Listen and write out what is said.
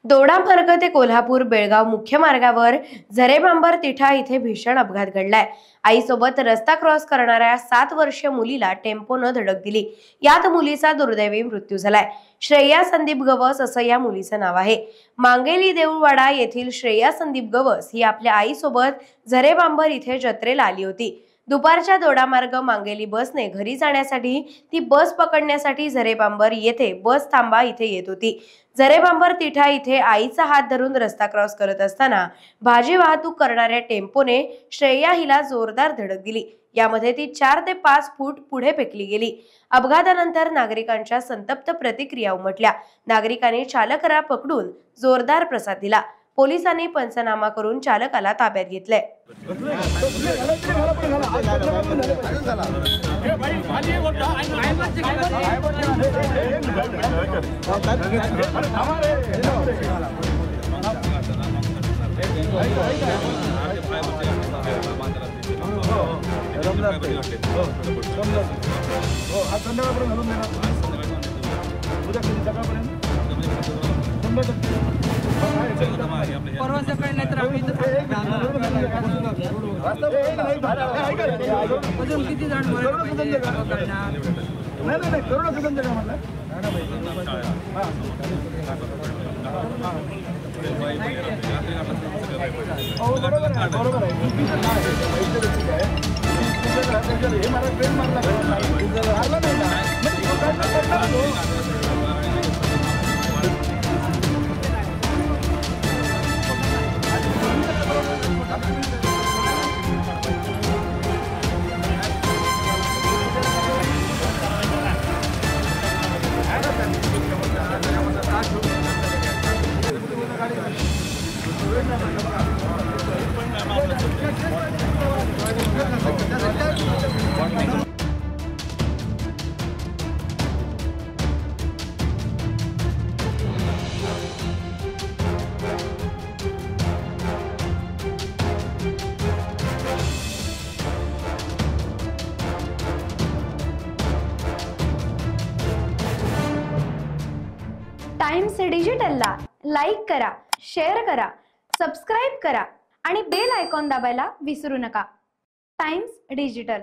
दोडा मार्ग ते कोल्हापूर बेळगाव मुख्य मार्गावर झरेबांबर तिठा इथे भीषण अपघात घडलाय। आईसोबत रस्ता क्रॉस करणाऱ्या 7 वर्षीय मुलीला टेम्पोनं धडक दिली। यात मुलीचा दुर्दैवी मृत्यू झालाय। श्रेया संदीप गवस असं या मुलीचं नाव आहे। मांगेली देऊळवाडा येथील श्रेया संदीप गवस ही आपल्या आईसोबत झरेबांबर इथे जत्रेला आली होती। दुपारच्या दोडामार्ग मांगेली बसने घरी जाण्यासाठी ती बस पकडण्यासाठी झरेबांबर येथे बस थांबा इथे येत होती। झरेबांबर तिठा इथे आईचा हात धरून रस्ता क्रॉस करत असताना भाजी वाहतूक करणाऱ्या टेम्पोने श्रेया हिला जोरदार धडक दिली। यामध्ये ती 4 ते 5 फूट पुढे फेकली गेली। अपघातानंतर नागरिकांच्या संतप्त प्रतिक्रिया उमटल्या। नागरिकांनी चालकाला पकडून जोरदार प्रसाद दिला। पोलिसांनी पंचनामा करून चालकाला ताब्यात घेतले। परवा सकाळी नाही तर आम्ही अजून किती जण टाइम्स डिजिटलला लाईक करा, शेअर करा, सबस्क्राईब करा आणि बेल आयकॉन दाबायला विसरू नका। Times digital.